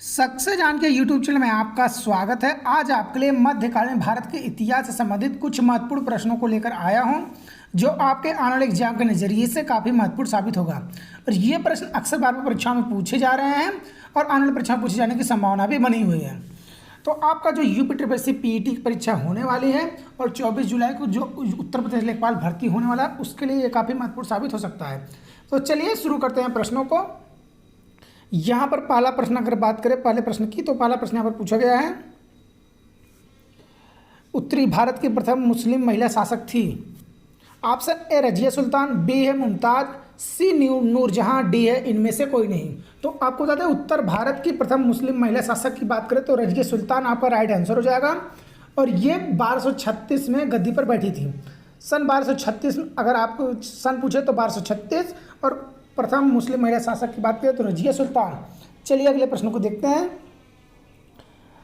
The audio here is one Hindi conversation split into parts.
सक्सेस जान के यूट्यूब चैनल में आपका स्वागत है। आज आपके लिए मध्यकालीन भारत के इतिहास से संबंधित कुछ महत्वपूर्ण प्रश्नों को लेकर आया हूं, जो आपके आने वाले एग्जाम के नज़रिए से काफ़ी महत्वपूर्ण साबित होगा। और ये प्रश्न अक्सर बार बार परीक्षाओं में पूछे जा रहे हैं और आने वाली परीक्षा में पूछे जाने की संभावना भी बनी हुई है। तो आपका जो यूपी पीईटी की परीक्षा होने वाली है और 24 जुलाई को जो उत्तर प्रदेश लेखपाल भर्ती होने वाला है, उसके लिए ये काफ़ी महत्वपूर्ण साबित हो सकता है। तो चलिए शुरू करते हैं प्रश्नों को। यहाँ पर पहला प्रश्न अगर बात करें पहले प्रश्न की, तो पहला प्रश्न यहाँ पर पूछा गया है, उत्तरी भारत की प्रथम मुस्लिम महिला शासक थी। Option A Razia Sultan, B है मुमताज, सी नूरजहां, डी है इनमें से कोई नहीं। तो आपको बता दें, उत्तर भारत की प्रथम मुस्लिम महिला शासक की बात करें तो रजिया सुल्तान आपका राइट आंसर हो जाएगा। और ये 1236 में गद्दी पर बैठी थी। सन 1236 अगर आपको सन पूछे तो 1236, और प्रथम मुस्लिम महिला शासक की बात करें तो रजिया सुल्तान। चलिए अगले प्रश्न को देखते हैं।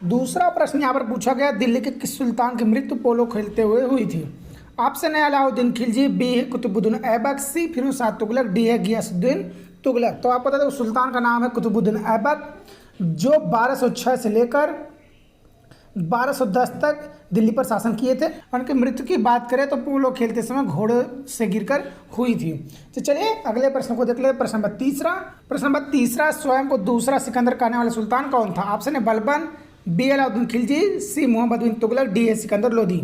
दूसरा प्रश्न यहाँ पर पूछा गया, दिल्ली के किस सुल्तान की मृत्यु पोलो खेलते हुए हुई थी। ऑप्शन है अलाउद्दीन खिलजी, बी है कुतुबुद्दीन ऐबक, सी फिरोज शाह तुगलक, डी है गियासुद्दीन तुगलक। तो आपको बता दें सुल्तान का नाम है कुतुबुद्दीन ऐबक, जो 1206 से लेकर 1210 तक दिल्ली पर शासन किए थे। उनकी मृत्यु की बात करें तो पोलो खेलते समय घोड़े से गिरकर हुई थी। तो चलिए अगले प्रश्न को देख ले। प्रश्न नंबर तीसरा, स्वयं को दूसरा सिकंदर कहने वाले सुल्तान कौन था। ऑप्शन है बलबन, बी अलाउद्दीन खिलजी, सी मोहम्मद बिन तुगलक, डी है सिकंदर लोदी।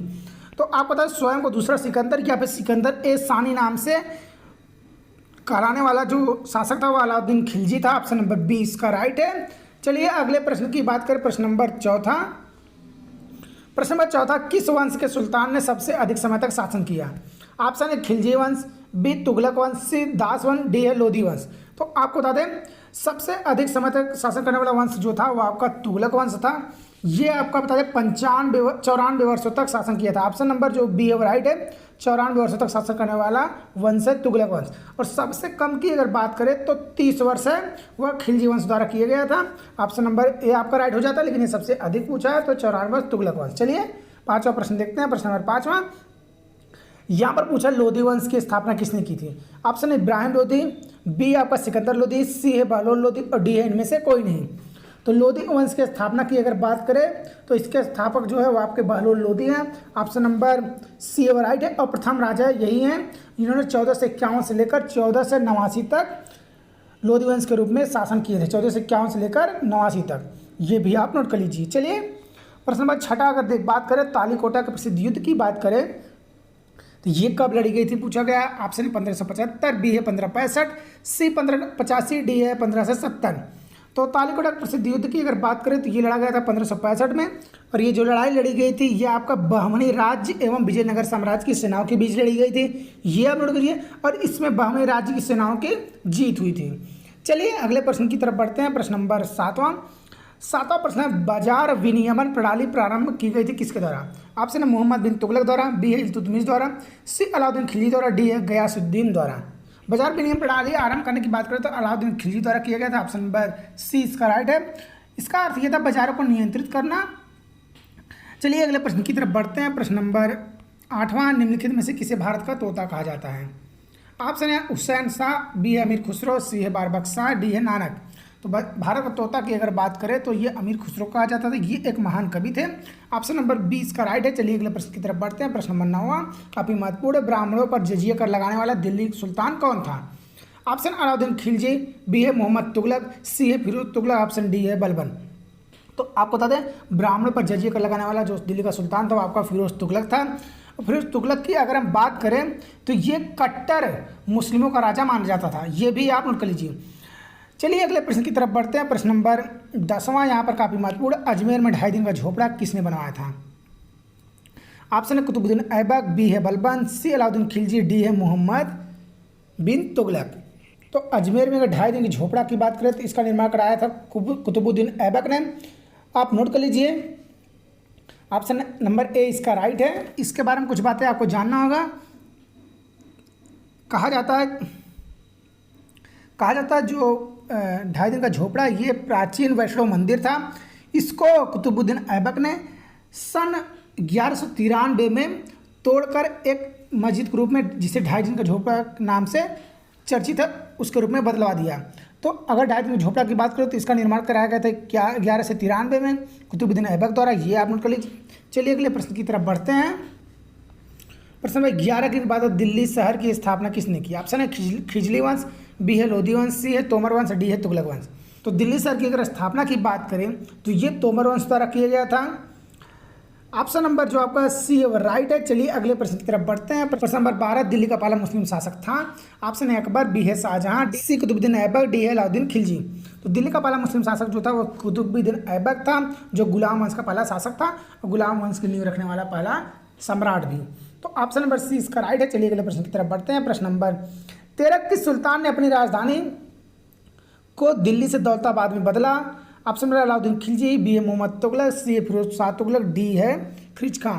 तो आप बता स्वयं को दूसरा सिकंदर या फिर सिकंदर ए सानी नाम से कहलाने वाला जो शासक था वो अलाउद्दीन खिलजी था। ऑप्शन नंबर बी इसका राइट है। चलिए अगले प्रश्न की बात करें। प्रश्न नंबर चौथा, किस वंश के सुल्तान ने सबसे अधिक समय तक शासन किया। ऑप्शन है खिलजी वंश, बी तुगलक वंश, सी दास वंश, डी है लोधी वंश। तो आपको बता दें सबसे अधिक समय तक शासन करने वाला वंश जो था वो आपका तुगलक वंश था। ये आपका बता दें 94 वर्षों तक शासन किया था। ऑप्शन नंबर जो बी है राइट है, 94 वर्षों तक शासन करने वाला वंश है तुगलक वंश। और सबसे कम की अगर बात करें तो 30 वर्ष है, वह खिलजी वंश द्वारा किया गया था। ऑप्शन नंबर ए आपका राइट हो जाता है, लेकिन ये सबसे अधिक पूछा है तो 94 वर्ष तुगलक वंश। चलिए पांचवा प्रश्न देखते हैं। प्रश्न नंबर 5वां, यहाँ पर पूछा लोधी वंश की स्थापना किसने की थी। ऑप्शन है इब्राहिम लोधी, बी आपका सिकंदर लोधी, सी है बहलोल लोधी, और डी है इनमें से कोई नहीं। तो लोधी वंश की स्थापना की अगर बात करें तो इसके स्थापक जो है वो आपके बहलोल लोधी हैं। ऑप्शन नंबर सी है राइट है। और प्रथम राजा यही हैं जिन्होंने 1451 से लेकर 1489 तक लोधी वंश के रूप में शासन किए थे। 1451 से लेकर 89 तक, ये भी आप नोट कर लीजिए। चलिए प्रश्न नंबर 6 अगर बात करें, तालीकोटा के प्रसिद्ध युद्ध की बात करें तो ये कब लड़ी गई थी पूछा गया। ऑप्शन है 1575, बी है 1565, सी 1585, डी है 1570। तो तालीकोटा के प्रसिद्ध युद्ध की अगर बात करें तो ये लड़ा गया था 1565 में। और ये जो लड़ाई लड़ी गई थी ये आपका बहमनी राज्य एवं विजयनगर साम्राज्य की सेनाओं के बीच लड़ी गई थी, ये आप नोट करिए। और इसमें बहमनी राज्य की सेनाओं की जीत हुई थी। चलिए अगले प्रश्न की तरफ बढ़ते हैं। प्रश्न नंबर 7वां प्रश्न है, बाजार विनियमन प्रणाली प्रारंभ की गई थी किसके द्वारा। ऑप्शन है मोहम्मद बिन तुगलक द्वारा, बी है इल्तुतमिश द्वारा, सी अलाउद्दीन खिलजी द्वारा, डी है गयासुद्दीन द्वारा। बाजार विनिमय प्रणाली आरंभ करने की बात करें तो अलाउद्दीन खिलजी द्वारा किया गया था। ऑप्शन नंबर सी इसका राइट है। इसका अर्थ यह था बाजारों को नियंत्रित करना। चलिए अगले प्रश्न की तरफ बढ़ते हैं। प्रश्न नंबर 8वां, निम्नलिखित में से किसे भारत का तोता कहा जाता है। ऑप्शन है हुसैन शाह, बी है अमीर खुसरो, सी है बारबक शाह, डी है नानक। तो भारत का तोता की अगर बात करें तो ये अमीर खुसरो कहा जाता था, ये एक महान कवि थे। ऑप्शन नंबर 20 का राइट है। चलिए अगले प्रश्न की तरफ बढ़ते हैं। प्रश्न नंबर 9वां काफी महत्वपूर्ण है, ब्राह्मणों पर जजिया कर लगाने वाला दिल्ली सुल्तान कौन था। ऑप्शन अलाउद्दीन खिलजी, बी है मोहम्मद तुगलक, सी है फिरोज तुगलक, ऑप्शन डी है बलबन। तो आपको बता दें ब्राह्मणों पर जजिया कर लगाने वाला जो दिल्ली का सुल्तान था वो आपका फिरोज तुगलक था। फिरोज तुगलक की अगर हम बात करें तो ये कट्टर मुस्लिमों का राजा माना जाता था, ये भी आप नोट कर लीजिए। चलिए अगले प्रश्न की तरफ बढ़ते हैं। प्रश्न नंबर 10वां यहाँ पर काफ़ी महत्वपूर्ण, अजमेर में 2.5 दिन का झोपड़ा किसने बनवाया था। ऑप्शन है कुतुबुद्दीन ऐबक, बी है बलबन, सी अलाउद्दीन खिलजी, डी है मोहम्मद बिन तुगलक। तो अजमेर में अगर 2.5 दिन की झोपड़ा की बात करें तो इसका निर्माण कराया था कुतुबुद्दीन ऐबक ने, आप नोट कर लीजिए। ऑप्शन नंबर ए इसका राइट है। इसके बारे में कुछ बातें आपको जानना होगा। कहा जाता है जो 2.5 दिन का झोपड़ा ये प्राचीन वैष्णव मंदिर था। इसको कुतुबुद्दीन ऐबक ने सन 1193 में तोड़कर एक मस्जिद के रूप में, जिसे 2.5 दिन का झोपड़ा नाम से चर्चित है, उसके रूप में बदलवा दिया। तो अगर डायत में झोपड़ा की बात करें तो इसका निर्माण कराया गया था क्या 1193 में कुतुबुद्दीन ऐबक द्वारा। ये आप नोट कर लीजिए। चलिए अगले प्रश्न की तरफ बढ़ते हैं। प्रश्न नंबर 11 के बाद दिल्ली शहर की स्थापना किसने की? ऑप्शन है खिजली वंश, बी है लोधी वंश, सी है तोमर वंश, डी है तुगलक वंश। तो दिल्ली शहर की अगर स्थापना की बात करें तो ये तोमर वंश द्वारा किया गया था। ऑप्शन नंबर जो आपका सी है वो राइट है। चलिए अगले प्रश्न की तरफ बढ़ते हैं। प्रश्न नंबर 12 दिल्ली का पहला मुस्लिम शासक था। ऑप्शन है अकबर, बी है शाहजहां, सी कुतुबुद्दीन ऐबक, डी है अलाउद्दीन खिलजी। तो दिल्ली का पहला मुस्लिम शासक जो था वो कुतुबुद्दीन ऐबक था, जो गुलाम वंश का पहला शासक था और गुलाम वंश की नींव रखने वाला पहला सम्राट भी। तो ऑप्शन नंबर सी इसका राइट है। चलिए अगले प्रश्न की तरफ बढ़ते हैं। प्रश्न नंबर 13 किस सुल्तान ने अपनी राजधानी को दिल्ली से दौलताबाद में बदला? Option number Alauddin Khilji, B है मोहम्मद तुगलक, सी है फिरोज शाह तुगलक, डी है खिज खां।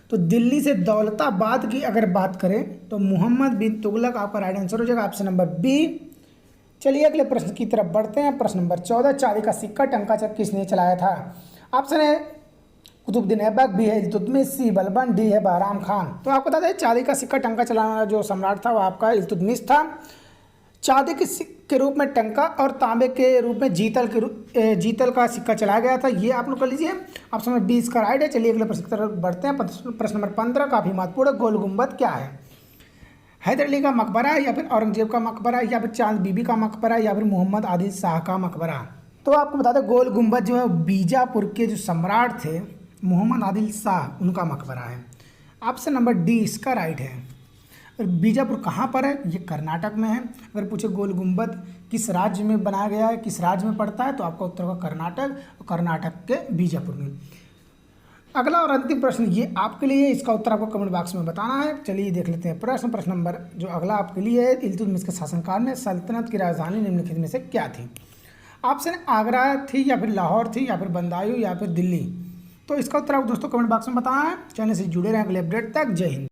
तो दिल्ली से दौलताबाद की अगर बात करें तो मोहम्मद बिन तुगलक आपका राइट आंसर हो जाएगा, ऑप्शन नंबर बी। चलिए अगले प्रश्न की तरफ बढ़ते हैं। प्रश्न नंबर 14 चांदी का सिक्का टंका किसने चलाया था? ऑप्शन है कुतुबुद्दीन ऐबक, बी है इल्तुतमिश, सी बलबन, डी है बहराम खान। तो आपको बता दें चांदी का सिक्का टंका चलाने वाला जो सम्राट था वो आपका इल्तुतमिश था। चांदी के रूप में टंका और तांबे के रूप में जीतल का सिक्का चलाया गया था। ये आप लोग कर लीजिए, ऑप्शन नंबर बी इसका राइट है। चलिए अगले प्रश्न की तरफ बढ़ते हैं। प्रश्न नंबर 15 काफ़ी महत्वपूर्ण, गोल गुंबद क्या है? हैदर अली का मकबरा या फिर औरंगजेब का मकबरा या फिर चांद बीबी का मकबरा या फिर मोहम्मद आदिल शाह का मकबरा? तो आपको बता दें गोल गुंबद जो है बीजापुर के जो सम्राट थे मोहम्मद आदिल शाह उनका मकबरा है। ऑप्शन नंबर डी इसका राइट है। और बीजापुर कहाँ पर है? ये कर्नाटक में है। अगर पूछे गोल गुंबद किस राज्य में बनाया गया है, किस राज्य में पड़ता है, तो आपका उत्तर होगा कर्नाटक, और कर्नाटक के बीजापुर में। अगला और अंतिम प्रश्न ये आपके लिए, इसका उत्तर आपको कमेंट बॉक्स में बताना है। चलिए देख लेते हैं प्रश्न नंबर जो अगला आपके लिए है। इल्तुतमिश के शासनकाल में सल्तनत की राजधानी निम्नलिखित में से क्या थी? ऑप्शन आगरा थी या फिर लाहौर थी या फिर बंदायूं या फिर दिल्ली। तो इसका उत्तर आप दोस्तों कमेंट बॉक्स में बताना है। चैनल से जुड़े रहें अगले अपडेट तक। जय हिंद।